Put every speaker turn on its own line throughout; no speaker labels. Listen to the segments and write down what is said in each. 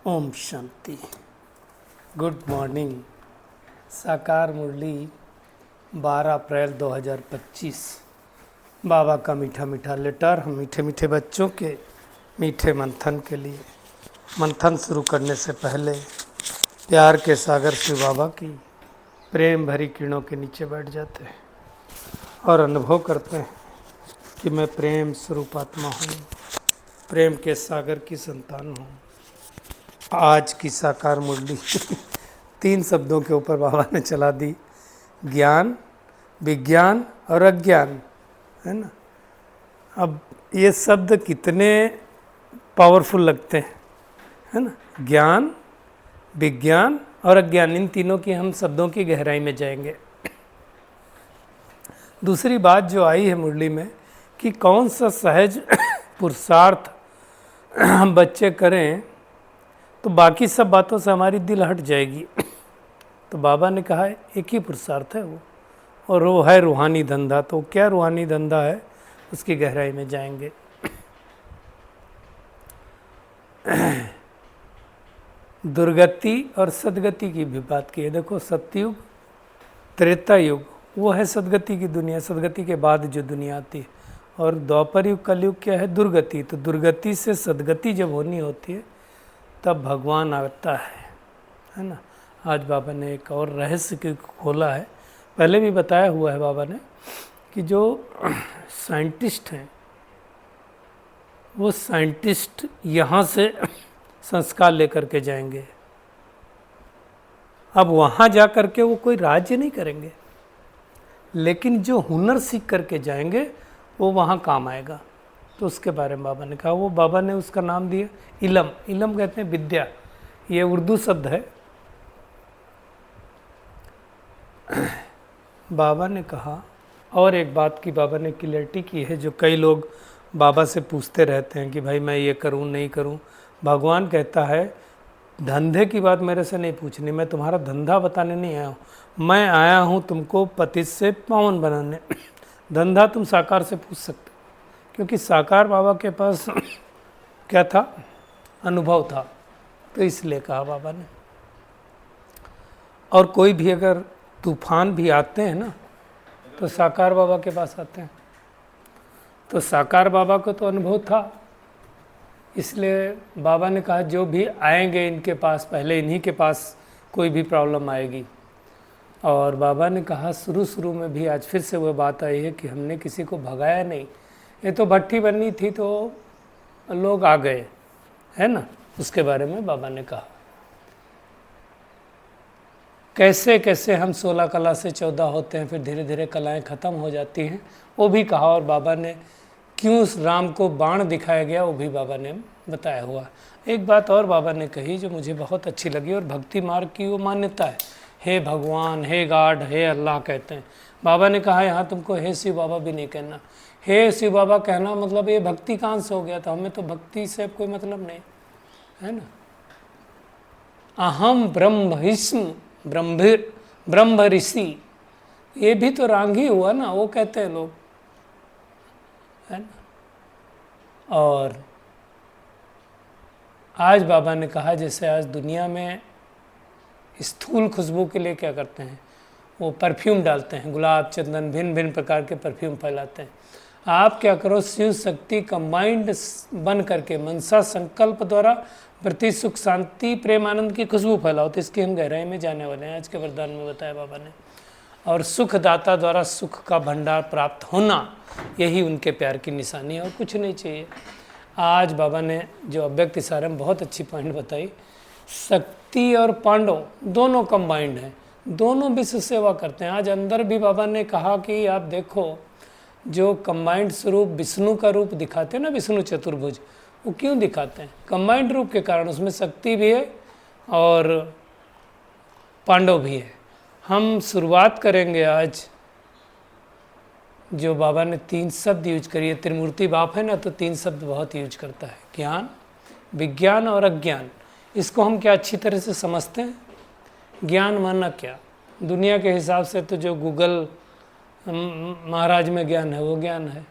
Om Shanti. Good morning. साकार मुरली 12 अप्रैल 2025। बाबा का मीठा मीठा लेटर हम मीठे मीठे बच्चों के मीठे मंथन के लिए। मंथन शुरू करने से पहले प्यार के सागर शिव बाबा की प्रेम भरी किरणों के नीचे बैठ जाते हैं और अनुभव करते हैं कि मैं प्रेम स्वरूप आत्मा हूँ, प्रेम के सागर की संतान हूँ। आज की साकार मुरली 3 शब्दों के ऊपर बाबा ने चला दी, ज्ञान, विज्ञान और अज्ञान, है ना। अब ये शब्द कितने पावरफुल लगते हैं, है ना। ज्ञान, विज्ञान और अज्ञान, इन तीनों की हम शब्दों की गहराई में जाएंगे। दूसरी बात जो आई है मुरली में कि कौन सा सहज पुरुषार्थ हम बच्चे करें तो बाकी सब बातों से हमारी दिल हट जाएगी। तो बाबा ने कहा एक ही पुरुषार्थ है वो, और वो है रूहानी धंधा। तो क्या रूहानी धंधा है, उसकी गहराई में जाएंगे। दुर्गति और सदगति की भी बात की है। देखो, सतयुग, त्रेता युग वो है सदगति की दुनिया, सदगति के बाद जो दुनिया आती है। और द्वापर युग, कलयुग क्या है, दुर्गति। तो दुर्गति से सदगति जब होनी होती है तब भगवान आता है ना। आज बाबा ने एक और रहस्य खोला है, पहले भी बताया हुआ है बाबा ने, कि जो साइंटिस्ट हैं वो साइंटिस्ट यहाँ से संस्कार लेकर के जाएंगे। अब वहाँ जा कर के वो कोई राज्य नहीं करेंगे, लेकिन जो हुनर सीख करके जाएंगे वो वहाँ काम आएगा। तो उसके बारे में बाबा ने कहा, वो बाबा ने उसका नाम दिया इलम। इलम कहते हैं विद्या, ये उर्दू शब्द है। बाबा ने कहा, और एक बात की बाबा ने क्लियरिटी की है, जो कई लोग बाबा से पूछते रहते हैं कि भाई मैं ये करूं नहीं करूं। भगवान कहता है धंधे की बात मेरे से नहीं पूछनी, मैं तुम्हारा धंधा बताने नहीं आया हूँ, मैं आया हूँ तुमको पतित से पावन बनाने। धंधा तुम साकार से पूछ सकते हो, क्योंकि साकार बाबा के पास क्या था, अनुभव था। तो इसलिए कहा बाबा ने। और कोई भी अगर तूफान भी आते हैं ना तो साकार बाबा के पास आते हैं। तो साकार बाबा को तो अनुभव था, इसलिए बाबा ने कहा जो भी आएंगे इनके पास, पहले इन्हीं के पास कोई भी प्रॉब्लम आएगी। और बाबा ने कहा शुरू में भी, आज फिर से वह बात आई है कि हमने किसी को भगाया नहीं, ये तो भट्टी बननी थी तो लोग आ गए, है ना। उसके बारे में बाबा ने कहा कैसे कैसे हम 16 कला से 14 होते हैं, फिर धीरे धीरे कलाएं ख़त्म हो जाती हैं, वो भी कहा। और बाबा ने क्यों राम को बाण दिखाया गया वो भी बाबा ने बताया हुआ। एक बात और बाबा ने कही जो मुझे बहुत अच्छी लगी, और भक्ति मार्ग की वो मान्यता है, हे भगवान, हे गॉड, हे अल्लाह कहते हैं। बाबा ने कहा यहाँ तुमको हे शिव बाबा भी नहीं कहना। हे शिव बाबा कहना मतलब ये भक्ति कहाँ से हो गया था, हमें तो भक्ति से कोई मतलब नहीं, है ना। अहम ब्रह्म ब्रह्म ऋषि, ये भी तो रांग ही हुआ ना, वो कहते हैं लोग, है ना। और आज बाबा ने कहा जैसे आज दुनिया में स्थूल खुशबू के लिए क्या करते हैं, वो परफ्यूम डालते हैं, गुलाब, चंदन, भिन्न भिन्न प्रकार के परफ्यूम फैलाते हैं। आप क्या करो, शिव शक्ति कंबाइंड बन करके मनसा संकल्प द्वारा प्रति सुख, शांति, प्रेम, आनंद की खुशबू फैलाओ। तो इसकी हम गहराई में जाने वाले हैं, आज के वरदान में बताया बाबा ने। और सुखदाता द्वारा सुख का भंडार प्राप्त होना, यही उनके प्यार की निशानी है, और कुछ नहीं चाहिए। आज बाबा ने जो अव्यक्त इशारे में बहुत अच्छी पॉइंट बताई, शक्ति और पांडव दोनों कंबाइंड हैं, दोनों विश्व सेवा करते हैं। आज अंदर भी बाबा ने कहा कि आप देखो जो कंबाइंड स्वरूप विष्णु का रूप दिखाते हैं ना, विष्णु चतुर्भुज, वो क्यों दिखाते हैं, कंबाइंड रूप के कारण। उसमें शक्ति भी है और पांडव भी है। हम शुरुआत करेंगे आज, जो बाबा ने 3 शब्द यूज करिए, त्रिमूर्ति बाप है ना, तो 3 शब्द बहुत यूज करता है, ज्ञान, विज्ञान और अज्ञान। इसको हम क्या अच्छी तरह से समझते हैं। ज्ञान माना क्या, दुनिया के हिसाब से तो जो गूगल महाराज में ज्ञान है वो ज्ञान है,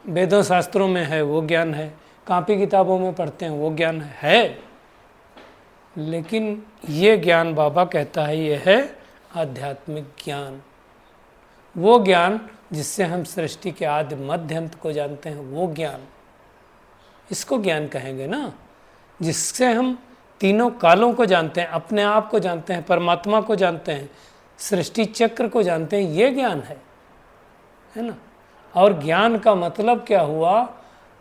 वेदों शास्त्रों में है वो ज्ञान है, कॉपी किताबों में पढ़ते हैं वो ज्ञान है, लेकिन ये ज्ञान बाबा कहता है ये है आध्यात्मिक ज्ञान, वो ज्ञान जिससे हम सृष्टि के आदि मध्य अंत को जानते हैं, वो ज्ञान, इसको ज्ञान कहेंगे ना। जिससे हम तीनों कालों को जानते हैं, अपने आप को जानते हैं, परमात्मा को जानते हैं, सृष्टि चक्र को जानते हैं, ये ज्ञान है ना। और ज्ञान का मतलब क्या हुआ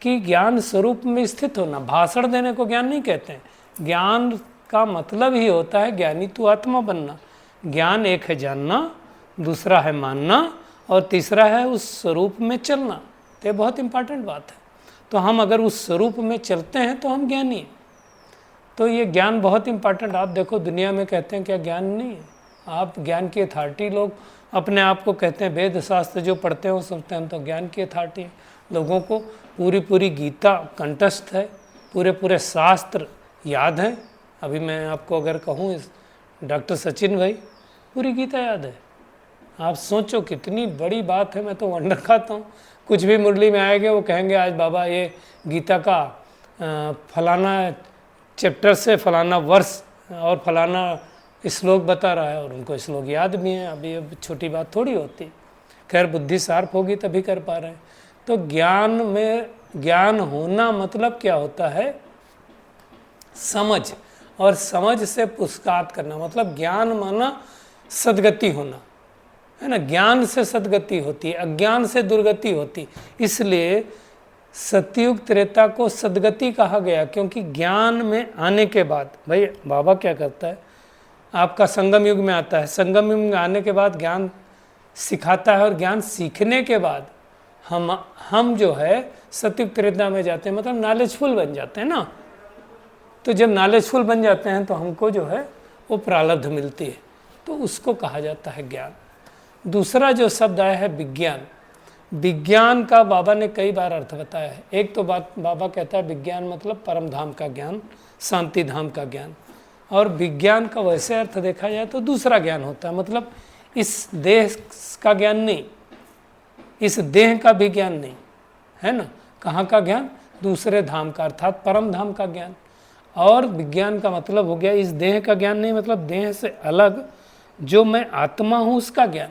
कि ज्ञान स्वरूप में स्थित होना। भाषण देने को ज्ञान नहीं कहते हैं। ज्ञान का मतलब ही होता है ज्ञानी तू आत्मा बनना। ज्ञान एक है जानना, दूसरा है मानना, और तीसरा है उस स्वरूप में चलना। तो ये बहुत इंपॉर्टेंट बात है। तो हम अगर उस स्वरूप में चलते हैं तो हम ज्ञानी हैं। तो ये ज्ञान बहुत इंपॉर्टेंट। आप देखो दुनिया में कहते हैं क्या ज्ञान नहीं है। आप ज्ञान की अथॉरिटी, लोग अपने आप को कहते हैं, वेद शास्त्र जो पढ़ते हैं वो समझते हैं हम तो ज्ञान की अथॉरिटी हैं। लोगों को पूरी गीता कंठस्थ है, पूरे शास्त्र याद हैं। अभी मैं आपको अगर कहूँ डॉक्टर सचिन भाई पूरी गीता याद है। आप सोचो कितनी बड़ी बात है। मैं तो वंडर खाता हूँ। कुछ भी मुरली में आएंगे वो कहेंगे आज बाबा ये गीता का फलाना चैप्टर से फलाना वर्ष और फलाना श्लोक बता रहा है, और उनको श्लोक याद भी हैं। अभी अब छोटी बात थोड़ी होती। खैर बुद्धि शार्प होगी तभी कर पा रहे हैं। तो ज्ञान में ज्ञान होना मतलब क्या होता है? समझ, और समझ से पुरस्कार करना। मतलब ज्ञान माना सद्गति होना, है ना। ज्ञान से सद्गति होती है, अज्ञान से दुर्गति होती। इसलिए सतयुग त्रेता को सद्गति कहा गया, क्योंकि ज्ञान में आने के बाद, भाई बाबा क्या करता है, आपका संगम युग में आता है। संगम युग में आने के बाद ज्ञान सिखाता है, और ज्ञान सीखने के बाद हम जो है सतयुग त्रेता में जाते हैं, मतलब नॉलेजफुल बन जाते हैं ना। तो जब नॉलेजफुल बन जाते हैं तो हमको जो है वो प्रारब्ध मिलती है, तो उसको कहा जाता है ज्ञान। दूसरा जो शब्द आया है विज्ञान। विज्ञान का बाबा ने कई बार अर्थ बताया है। एक तो बात बाबा कहता है विज्ञान मतलब परम धाम का ज्ञान, शांति धाम का ज्ञान। और विज्ञान का वैसे अर्थ देखा जाए तो दूसरा ज्ञान होता है, मतलब इस देह का ज्ञान नहीं, इस देह का भी ज्ञान नहीं, है ना। कहाँ का ज्ञान? दूसरे धाम का, अर्थात परम धाम का ज्ञान। और विज्ञान का मतलब हो गया इस देह का ज्ञान नहीं, मतलब देह से अलग जो मैं आत्मा हूँ उसका ज्ञान,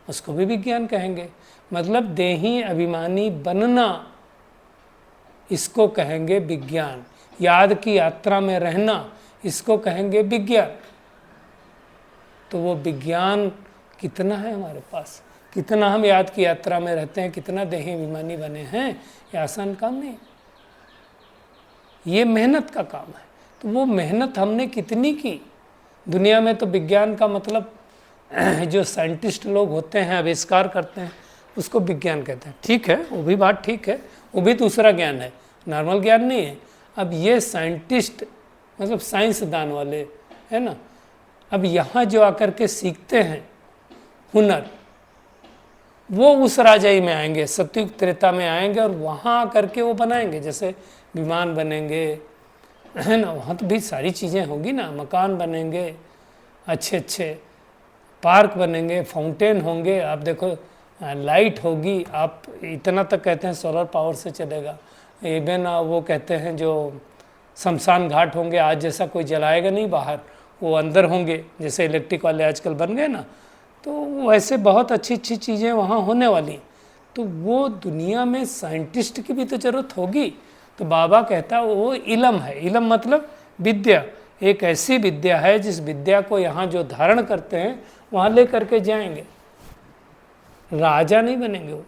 उसको भी विज्ञान कहेंगे। मतलब देही अभिमानी बनना, इसको कहेंगे विज्ञान। याद की यात्रा में रहना, इसको कहेंगे विज्ञान। तो वो विज्ञान कितना है हमारे पास, कितना हम याद की यात्रा में रहते हैं, कितना देही अभिमानी बने हैं, ये आसान काम नहीं, ये मेहनत का काम है। तो वो मेहनत हमने कितनी की। दुनिया में तो विज्ञान का मतलब जो साइंटिस्ट लोग होते हैं, आविष्कार करते हैं, उसको विज्ञान कहते हैं। ठीक है, वो भी बात ठीक है, वो भी दूसरा ज्ञान है, नॉर्मल ज्ञान नहीं है। अब ये साइंटिस्ट मतलब साइंसदान वाले, है ना, अब यहाँ जो आकर के सीखते हैं हुनर, वो उस राजाई में आएंगे, सतयुग त्रेता में आएंगे, और वहाँ आकर के वो बनाएंगे। जैसे विमान बनेंगे, है ना, वहाँ तो भी सारी चीज़ें होंगी ना, मकान बनेंगे, अच्छे अच्छे पार्क बनेंगे, फाउंटेन होंगे। आप देखो लाइट होगी, आप इतना तक कहते हैं सोलर पावर से चलेगा। इवन वो कहते हैं जो शमशान घाट होंगे, आज जैसा कोई जलाएगा नहीं बाहर, वो अंदर होंगे, जैसे इलेक्ट्रिक वाले आजकल बन गए ना। तो वैसे बहुत अच्छी अच्छी चीज़ें वहाँ होने वाली। तो वो दुनिया में साइंटिस्ट की भी तो ज़रूरत होगी। तो बाबा कहता है वो इलम है। इलम मतलब विद्या, एक ऐसी विद्या है जिस विद्या को यहाँ जो धारण करते हैं वहाँ ले करके जाएंगे। राजा नहीं बनेंगे वो।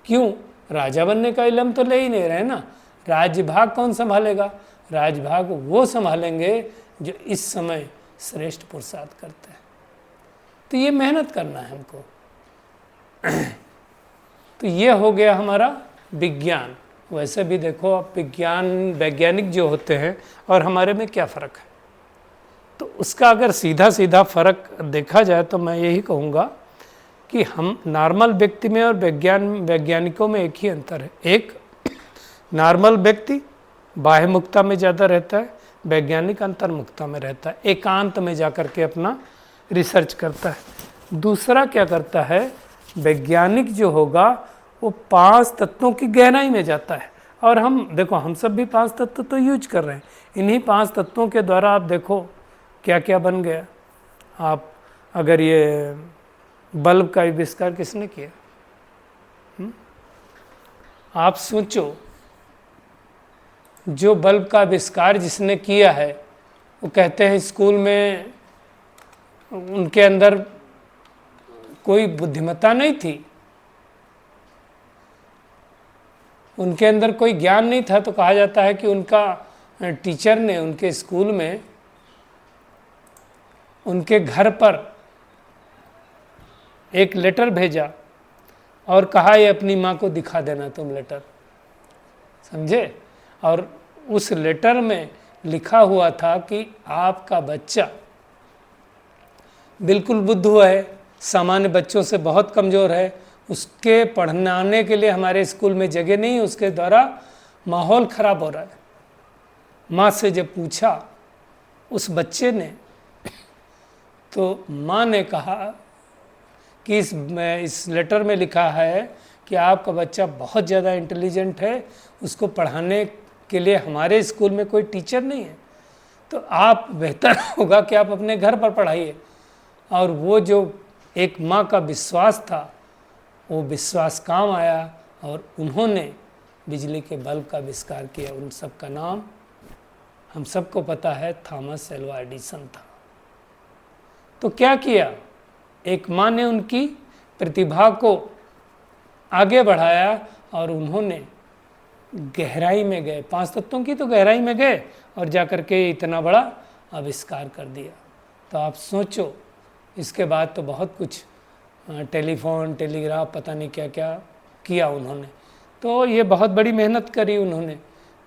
क्यों? राजा बनने का इलम तो ले ही नहीं रहे ना। राज्यभाग कौन संभालेगा? राज्यभाग वो संभालेंगे जो इस समय श्रेष्ठ पुरुषार्थ करते हैं। तो ये मेहनत करना है हमको। तो ये हो गया हमारा विज्ञान। वैसे भी देखो आप वैज्ञानिक जो होते हैं और हमारे में क्या फ़र्क है, तो उसका अगर सीधा सीधा फ़र्क देखा जाए तो मैं यही कहूँगा कि हम नॉर्मल व्यक्ति में और वैज्ञानिकों में एक ही अंतर है। एक नॉर्मल व्यक्ति बाह्यमुखता में ज़्यादा रहता है, वैज्ञानिक अंतर्मुखता में रहता है, एकांत में जा कर के अपना रिसर्च करता है। दूसरा क्या करता है, वैज्ञानिक जो होगा वो 5 तत्वों की गहराई में जाता है। और हम देखो हम सब भी 5 तत्व तो यूज कर रहे हैं। इन्हीं 5 तत्वों के द्वारा आप देखो क्या क्या बन गया। आप अगर ये बल्ब का आविष्कार किसने किया? आप सोचो, जो बल्ब का आविष्कार जिसने किया है, वो कहते हैं स्कूल में उनके अंदर कोई बुद्धिमत्ता नहीं थी, उनके अंदर कोई ज्ञान नहीं था, तो कहा जाता है कि उनका टीचर ने उनके स्कूल में उनके घर पर एक लेटर भेजा और कहा ये अपनी माँ को दिखा देना तुम लेटर, समझे। और उस लेटर में लिखा हुआ था कि आपका बच्चा बिल्कुल बुद्ध हुआ है, सामान्य बच्चों से बहुत कमज़ोर है, उसके पढ़ाने के लिए हमारे स्कूल में जगह नहीं है, उसके द्वारा माहौल ख़राब हो रहा है। माँ से जब पूछा उस बच्चे ने, तो माँ ने कहा कि इस लेटर में लिखा है कि आपका बच्चा बहुत ज़्यादा इंटेलिजेंट है, उसको पढ़ाने के लिए हमारे स्कूल में कोई टीचर नहीं है, तो आप बेहतर होगा कि आप अपने घर पर पढ़ाइए। और वो जो एक माँ का विश्वास था, वो विश्वास काम आया और उन्होंने बिजली के बल्ब का आविष्कार किया। उन सब का नाम हम सबको पता है, थॉमस एल्वा एडिसन था। तो क्या किया, एक माँ ने उनकी प्रतिभा को आगे बढ़ाया और उन्होंने गहराई में गए, 5 तत्वों की तो गहराई में गए और जाकर के इतना बड़ा आविष्कार कर दिया। तो आप सोचो, इसके बाद तो बहुत कुछ टेलीफोन, टेलीग्राफ, पता नहीं क्या क्या किया उन्होंने। तो ये बहुत बड़ी मेहनत करी उन्होंने।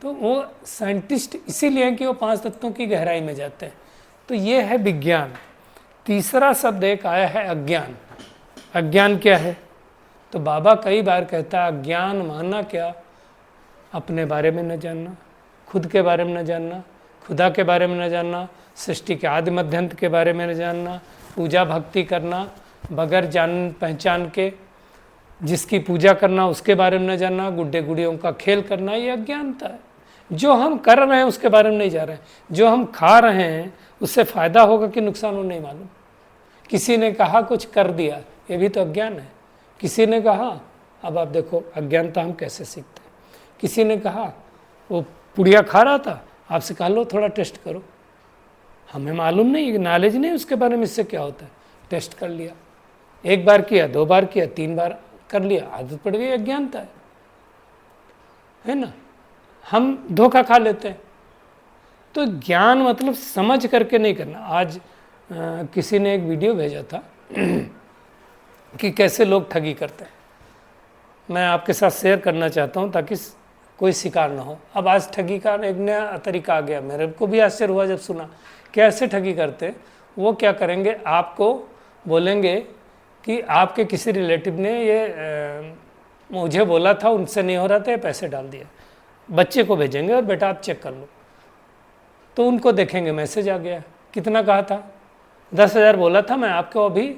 तो वो साइंटिस्ट इसीलिए कि वो 5 तत्वों की गहराई में जाते हैं। तो ये है विज्ञान। तीसरा शब्द एक आया है अज्ञान। अज्ञान क्या है? तो बाबा कई बार कहता है अज्ञान माना क्या, अपने बारे में न जानना, खुद के बारे में न जानना, खुदा के बारे में न जानना, सृष्टि के आदि मध्यंत के बारे में न जानना, पूजा भक्ति करना बगैर जान पहचान के, जिसकी पूजा करना उसके बारे में न जानना, गुड्डे गुड़ियों का खेल करना, ये अज्ञानता है। जो हम कर रहे हैं उसके बारे में नहीं जा रहे हैं, जो हम खा रहे हैं उससे फ़ायदा होगा कि नुकसान हो नहीं मालूम। किसी ने कहा कुछ कर दिया, ये भी तो अज्ञान है। किसी ने कहा, अब आप देखो अज्ञानता हम कैसे सीखते हैं। किसी ने कहा वो पुड़िया खा रहा था, आपसे कहा लो थोड़ा टेस्ट करो, हमें मालूम नहीं, नॉलेज नहीं उसके बारे में, इससे क्या होता है। टेस्ट कर लिया, 1 बार किया, 2 बार किया, 3 बार कर लिया, आदत पड़ गई, अज्ञानता है ना। हम धोखा खा लेते हैं। तो ज्ञान मतलब समझ करके नहीं करना। आज किसी ने एक वीडियो भेजा था कि कैसे लोग ठगी करते हैं, मैं आपके साथ शेयर करना चाहता हूं ताकि कोई शिकार ना हो। अब आज ठगी का एक नया तरीका आ गया, मेरे को भी आश्चर्य हुआ जब सुना। कैसे ठगी करते हैं? वो क्या करेंगे, आपको बोलेंगे कि आपके किसी रिलेटिव ने ये मुझे बोला था, उनसे नहीं हो रहा था, पैसे डाल दिए, बच्चे को भेजेंगे और बेटा आप चेक कर लो। तो उनको देखेंगे मैसेज आ गया, कितना कहा था, 10,000 बोला था, मैं आपको अभी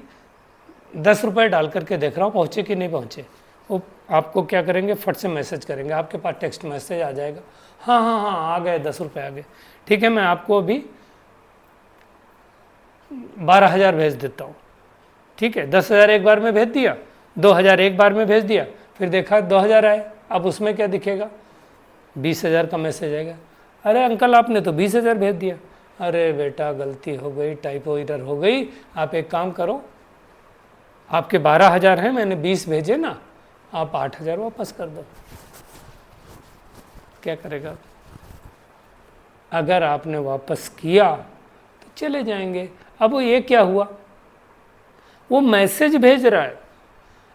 10 रुपये डाल करके देख रहा हूँ पहुँचे कि नहीं पहुँचे। वो आपको क्या करेंगे, फट से मैसेज करेंगे, आपके पास टेक्स्ट मैसेज आ जाएगा, हाँ हाँ हाँ आ गए, 10 रुपये आ गए, ठीक है मैं आपको अभी 12,000 भेज देता हूँ, ठीक है। 10,000 एक बार में भेज दिया, 2,000 एक बार में भेज दिया, फिर देखा 2,000 आए। अब उसमें क्या दिखेगा, 20,000 का मैसेज आएगा। अरे अंकल आपने तो 20,000 भेज दिया। अरे बेटा गलती हो गई, टाइपो इधर हो गई, आप एक काम करो, आपके 12,000 हैं, मैंने 20 भेजे ना, आप 8,000 वापस कर दो। क्या करेगा? अगर आपने वापस किया तो चले जाएंगे। अब वो ये क्या हुआ, वो मैसेज भेज रहा है,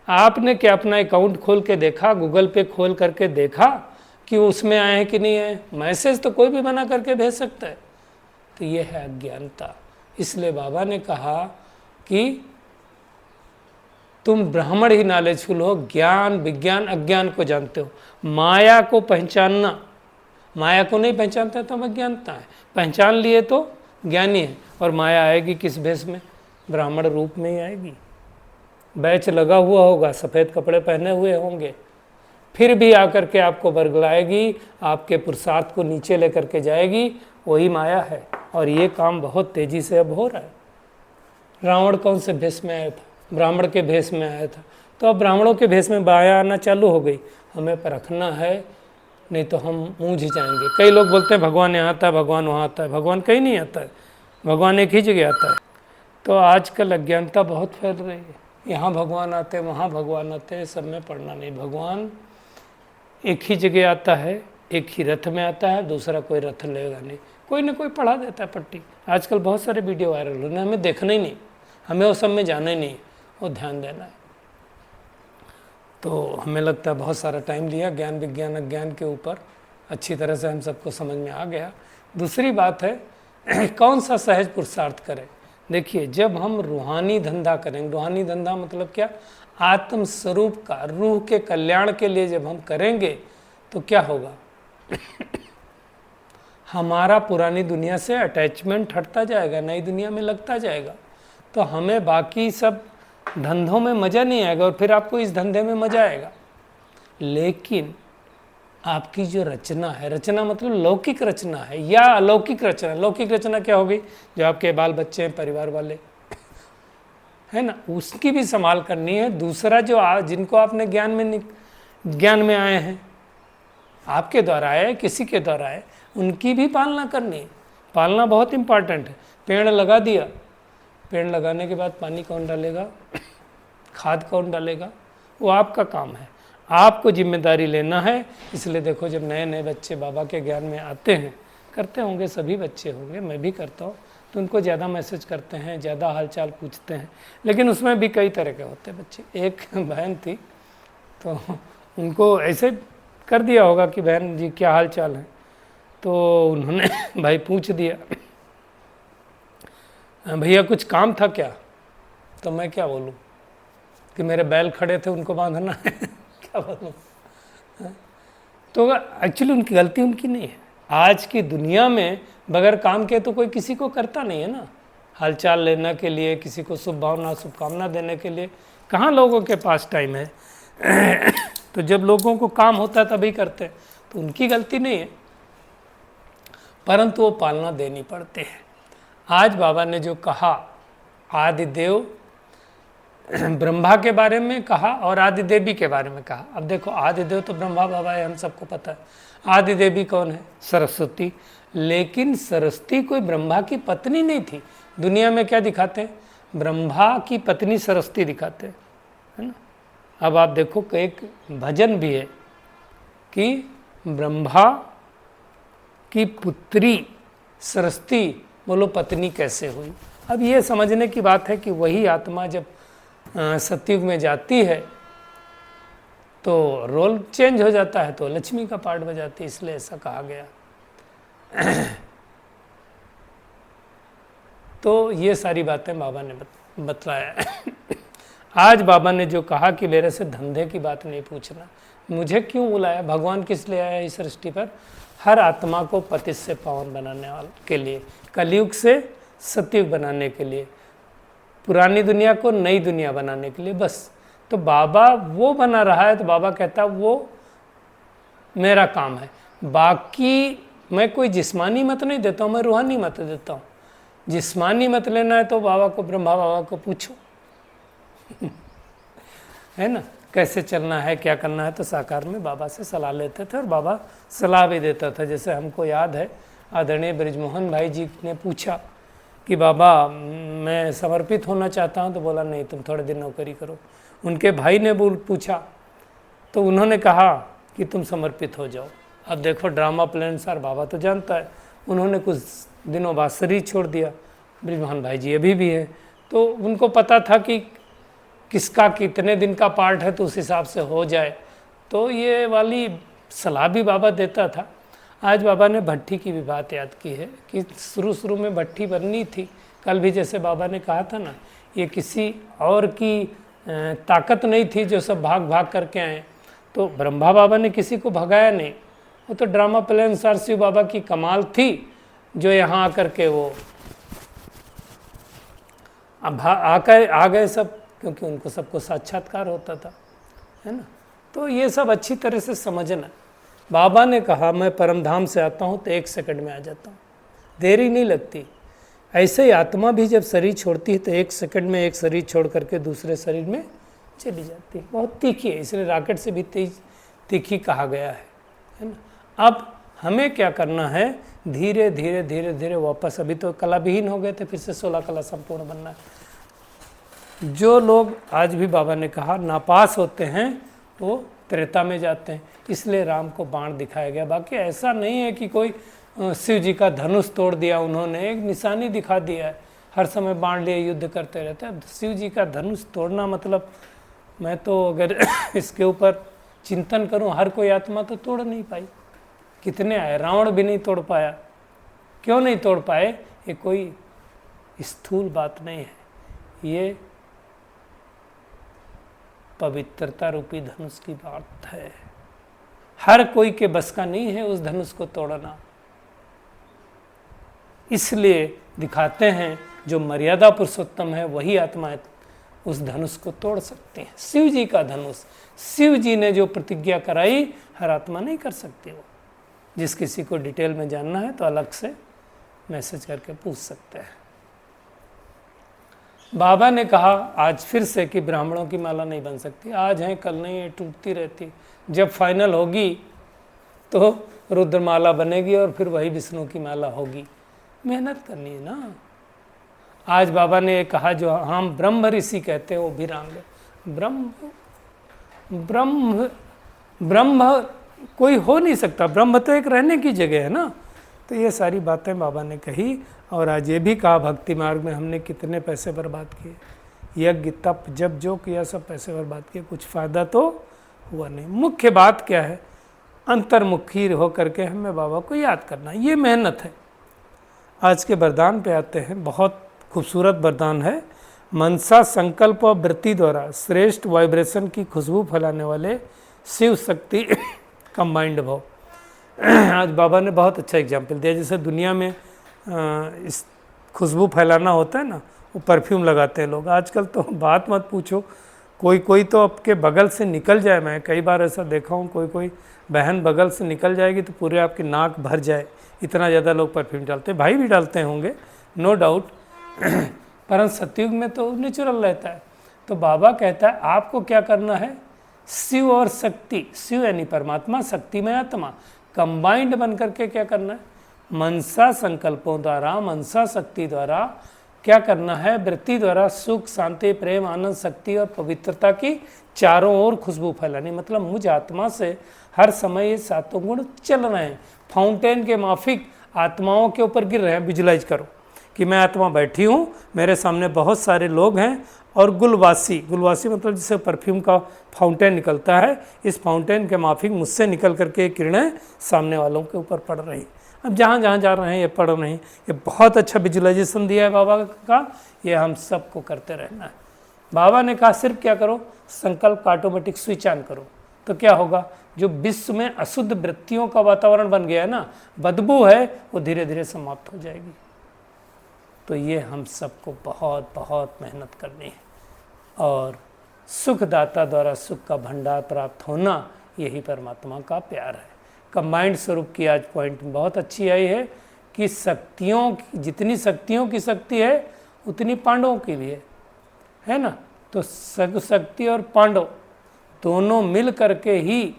आपने क्या अपना अकाउंट खोल के देखा, गूगल पे खोल करके देखा कि उसमें आए हैं कि नहीं है? मैसेज तो कोई भी बना करके भेज सकता है। तो ये है अज्ञानता। इसलिए बाबा ने कहा कि तुम ब्राह्मण ही नॉलेजफुल हो, ज्ञान विज्ञान अज्ञान को जानते हो। माया को पहचानना, माया को नहीं पहचानते तो अज्ञानता है, पहचान लिए तो ज्ञानी है। और माया आएगी किस भेष में? ब्राह्मण रूप में ही आएगी। बैच लगा हुआ होगा, सफ़ेद कपड़े पहने हुए होंगे, फिर भी आकर के आपको बरगलाएगी, आपके पुरुषार्थ को नीचे लेकर के जाएगी वही माया है, और ये काम बहुत तेज़ी से अब हो रहा है। रावण कौन से भेष में आया था? ब्राह्मण के भेष में आया था, तो अब ब्राह्मणों के भेष में माया आना चालू हो गई। हमें परखना है, नहीं तो हम मूंझ जाएंगे। कई लोग बोलते हैं भगवान यहाँ आता है, भगवान वहाँ आता है। भगवान कहीं नहीं आता है, भगवान एक ही जगह आता है। तो आजकल अज्ञानता बहुत फैल रही है, यहाँ भगवान आते हैं, वहाँ भगवान आते हैं, सब में पढ़ना नहीं। भगवान एक ही जगह आता है, एक ही रथ में आता है, दूसरा कोई रथ लेगा नहीं, कोई ना कोई पढ़ा देता है पट्टी। आजकल बहुत सारे वीडियो वायरल हो रहे हैं, हमें देखना ही नहीं, हमें वो सब में जाना ही नहीं, वो ध्यान देना है। तो हमें लगता है बहुत सारा टाइम लिया, ज्ञान विज्ञान अज्ञान के ऊपर अच्छी तरह से हम सबको समझ में आ गया। दूसरी बात है कौन सा सहज पुरुषार्थ करें। देखिए, जब हम रूहानी धंधा करेंगे, रूहानी धंधा मतलब क्या, आत्म स्वरूप का, रूह के कल्याण के लिए जब हम करेंगे तो क्या होगा हमारा पुरानी दुनिया से अटैचमेंट हटता जाएगा, नई दुनिया में लगता जाएगा। तो हमें बाकी सब धंधों में मज़ा नहीं आएगा, और फिर आपको इस धंधे में मज़ा आएगा। लेकिन आपकी जो रचना है, रचना मतलब लौकिक रचना है या अलौकिक रचना। लौकिक रचना क्या होगी, जो आपके बाल बच्चे हैं, परिवार वाले है ना, उसकी भी संभाल करनी है। दूसरा जो जिनको आपने ज्ञान में आए हैं, आपके द्वारा आए, किसी के द्वारा आए, उनकी भी पालना करनी है। पालना बहुत इम्पॉर्टेंट है। पेड़ लगा दिया, पेड़ लगाने के बाद पानी कौन डालेगा, खाद कौन डालेगा, वो आपका काम है, आपको जिम्मेदारी लेना है। इसलिए देखो, जब नए नए बच्चे बाबा के ज्ञान में आते हैं, करते होंगे, सभी बच्चे होंगे, मैं भी करता हूँ, तो उनको ज़्यादा मैसेज करते हैं, ज़्यादा हालचाल पूछते हैं। लेकिन उसमें भी कई तरह के होते हैं बच्चे। एक बहन थी, तो उनको ऐसे कर दिया होगा कि बहन जी क्या हाल चाल है, तो उन्होंने भाई पूछ दिया, भैया कुछ काम था क्या? तो मैं क्या बोलूँ कि मेरे बैल खड़े थे, उनको बांधना है क्या बोलूँ। तो एक्चुअली उनकी गलती उनकी नहीं है। आज की दुनिया में बगैर काम के तो कोई किसी को करता नहीं है ना। हालचाल लेने के लिए, किसी को शुभ भावना शुभकामना देने के लिए कहाँ लोगों के पास टाइम है तो जब लोगों को काम होता है तभी करते हैं, तो उनकी गलती नहीं है, परंतु वो पालना देनी पड़ती है। आज बाबा ने जो कहा, आदिदेव ब्रह्मा के बारे में कहा और आदि देवी के बारे में कहा। अब देखो, आदिदेव तो ब्रह्मा बाबा है, हम सबको पता है। आदि देवी कौन है? सरस्वती। लेकिन सरस्वती कोई ब्रह्मा की पत्नी नहीं थी। दुनिया में क्या दिखाते हैं? ब्रह्मा की पत्नी सरस्वती दिखाते हैं, है ना। अब आप देखो कि एक भजन भी है कि ब्रह्मा की पुत्री सरस्वती, बोलो पत्नी कैसे हुई। अब ये समझने की बात है कि वही आत्मा जब सतयुग में जाती है तो रोल चेंज हो जाता है, तो लक्ष्मी का पार्ट बजाती है, इसलिए ऐसा कहा गया। तो ये सारी बातें बाबा ने बतलाया। आज बाबा ने जो कहा कि मेरे से धंधे की बात नहीं पूछना, मुझे क्यों बुलाया, भगवान किस लिए आया इस सृष्टि पर? हर आत्मा को पतित से पावन बनाने वाले के लिए, कलयुग से सतयुग बनाने के लिए, पुरानी दुनिया को नई दुनिया बनाने के लिए, बस। तो बाबा वो बना रहा है, तो बाबा कहता वो मेरा काम है। बाकी मैं कोई जिस्मानी मत नहीं देता हूँ, मैं रूहानी मत देता हूँ। जिस्मानी मत लेना है तो बाबा को, ब्रह्मा बाबा को पूछो है ना, कैसे चलना है, क्या करना है। तो साकार में बाबा से सलाह लेते थे और बाबा सलाह भी देता था। जैसे हमको याद है, आदरणीय ब्रिजमोहन भाई जी ने पूछा कि बाबा मैं समर्पित होना चाहता हूँ, तो बोला नहीं, तुम थोड़े दिन नौकरी करो। उनके भाई ने पूछा तो उन्होंने कहा कि तुम समर्पित हो जाओ। अब देखो, ड्रामा प्लान सार बाबा तो जानता है, उन्होंने कुछ दिनों बाद शरीर छोड़ दिया। ब्रिजमोहन भाई जी अभी भी है, तो उनको पता था कि किसका कितने दिन का पार्ट है, तो उस हिसाब से हो जाए। तो ये वाली सलाह भी बाबा देता था। आज बाबा ने भट्ठी की भी बात याद की है कि शुरू में भट्ठी बननी थी। कल भी जैसे बाबा ने कहा था ना, ये किसी और की ताकत नहीं थी जो सब भाग भाग करके आए। तो ब्रह्मा बाबा ने किसी को भगाया नहीं, वो तो ड्रामा प्लान सार शिव बाबा की कमाल थी, जो यहाँ आकर के वो आ गए सब, क्योंकि उनको सबको साक्षात्कार होता था, है ना। तो ये सब अच्छी तरह से समझना। बाबा ने कहा मैं परमधाम से आता हूँ तो 1 सेकंड में आ जाता हूँ। देरी नहीं लगती। ऐसे ही आत्मा भी जब शरीर छोड़ती है तो 1 सेकंड में एक शरीर छोड़ करके दूसरे शरीर में चली जाती है। बहुत तीखी है, इसलिए रॉकेट से भी तीखी कहा गया है ना। अब हमें क्या करना है, धीरे धीरे धीरे धीरे वापस, अभी तो कला विहीन हो गए थे, फिर से 16 कला संपूर्ण बनना है। जो लोग आज भी बाबा ने कहा नापास होते हैं वो त्रेता में जाते हैं, इसलिए राम को बाण दिखाया गया। बाकी ऐसा नहीं है कि कोई शिव जी का धनुष तोड़ दिया उन्होंने, एक निशानी दिखा दिया है, हर समय बाण लिए युद्ध करते रहते हैं। शिव जी का धनुष तोड़ना मतलब, मैं तो अगर इसके ऊपर चिंतन करूं, हर कोई आत्मा तो तोड़ नहीं पाई। कितने आए, रावण भी नहीं तोड़ पाया। क्यों नहीं तोड़ पाए? ये कोई स्थूल बात नहीं है, ये पवित्रता रूपी धनुष की बात है। हर कोई के बस का नहीं है उस धनुष को तोड़ना, इसलिए दिखाते हैं जो मर्यादा पुरुषोत्तम है वही आत्मा उस धनुष को तोड़ सकते हैं। शिव जी का धनुष, शिव जी ने जो प्रतिज्ञा कराई, हर आत्मा नहीं कर सकती वो। जिस किसी को डिटेल में जानना है तो अलग से मैसेज करके पूछ सकते हैं। बाबा ने कहा आज फिर से कि ब्राह्मणों की माला नहीं बन सकती, आज है कल नहीं है, टूटती रहती। जब फाइनल होगी तो रुद्रमाला बनेगी और फिर वही विष्णु की माला होगी। मेहनत करनी है ना। आज बाबा ने कहा जो हम ब्रह्म ऋषि कहते हैं वो विरांग, ब्रह्म कोई हो नहीं सकता, ब्रह्म तो एक रहने की जगह है ना। तो ये सारी बातें बाबा ने कही। और आज ये भी कहा भक्ति मार्ग में हमने कितने पैसे बर्बाद किए, यज्ञ तप जब जो किया सब पैसे बर्बाद किए, कुछ फ़ायदा तो हुआ नहीं। मुख्य बात क्या है, अंतर्मुखी हो करके हमें बाबा को याद करना, ये मेहनत है। आज के वरदान पे आते हैं, बहुत खूबसूरत वरदान है। मनसा संकल्प और वृत्ति द्वारा श्रेष्ठ वाइब्रेशन की खुशबू फैलाने वाले शिव शक्ति कंबाइंड भाव। आज बाबा ने बहुत अच्छा एग्जाम्पल दिया। जैसे दुनिया में इस खुशबू फैलाना होता है ना, वो परफ्यूम लगाते हैं लोग। आजकल तो बात मत पूछो, कोई तो आपके बगल से निकल जाए, मैं कई बार ऐसा देखा हूँ, कोई बहन बगल से निकल जाएगी तो पूरे आपकी नाक भर जाए, इतना ज़्यादा लोग परफ्यूम डालते हैं। भाई भी डालते होंगे नो डाउट, परंतु सतयुग में तो नेचुरल रहता है। तो बाबा कहता है आपको क्या करना है, शिव और शक्ति, शिव यानी परमात्मा, शक्ति में आत्मा, कंबाइंड बन करके क्या करना है, मनसा संकल्पों द्वारा, मनसा शक्ति द्वारा क्या करना है, वृत्ति द्वारा सुख शांति प्रेम आनंद शक्ति और पवित्रता की चारों ओर खुशबू फैलानी। मतलब मुझ आत्मा से हर समय ये सातों गुण चल रहे हैं, फाउंटेन के माफिक आत्माओं के ऊपर गिर रहे हैं। विजुलाइज करो कि मैं आत्मा बैठी हूँ, मेरे सामने बहुत सारे लोग हैं और गुलवासी मतलब जिससे परफ्यूम का फाउंटेन निकलता है, इस फाउंटेन के माफिक मुझसे निकल करके किरणें सामने वालों के ऊपर पड़ रही। अब जहाँ जहाँ जा रहे हैं ये पढ़ रहे हैं। ये बहुत अच्छा विजुअलाइजेशन दिया है बाबा का, ये हम सबको करते रहना है। बाबा ने कहा सिर्फ क्या करो, संकल्प का ऑटोमेटिक स्विच ऑन करो, तो क्या होगा, जो विश्व में अशुद्ध वृत्तियों का वातावरण बन गया है ना, बदबू है, वो धीरे धीरे समाप्त हो जाएगी। तो ये हम सबको बहुत बहुत मेहनत करनी है और सुखदाता द्वारा सुख का भंडार प्राप्त होना, यही परमात्मा का प्यार है। कंबाइंड स्वरूप की आज पॉइंट बहुत अच्छी आई है कि शक्तियों की, जितनी शक्तियों की शक्ति है उतनी पांडवों की भी है ना। तो शक्ति और पांडव दोनों मिल करके ही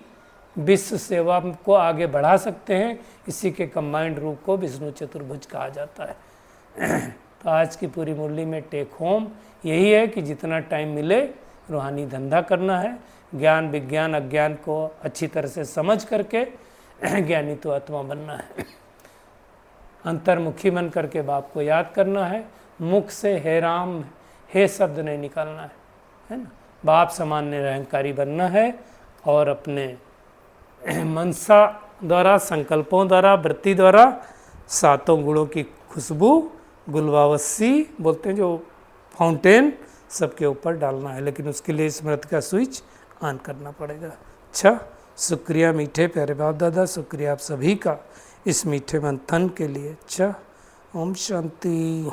विश्व सेवा को आगे बढ़ा सकते हैं। इसी के कंबाइंड रूप को विष्णु चतुर्भुज कहा जाता है। तो आज की पूरी मुरली में टेक होम यही है कि जितना टाइम मिले रूहानी धंधा करना है, ज्ञान विज्ञान अज्ञान को अच्छी तरह से समझ करके ज्ञानी तो आत्मा बनना है। अंतर्मुखी बन करके बाप को याद करना है, मुख से हे राम हे शब्द नहीं निकालना है ना। बाप समान निरहंकारी बनना है और अपने मनसा द्वारा, संकल्पों द्वारा, वृत्ति द्वारा सातों गुणों की खुशबू, गुलवावसी बोलते हैं जो फाउंटेन, सबके ऊपर डालना है। लेकिन उसके लिए स्मृति का स्विच ऑन करना पड़ेगा। अच्छा, शुक्रिया मीठे प्यारे बाप दादा, शुक्रिया आप सभी का इस मीठे मंथन के लिए। अच्छा, ओम शांति।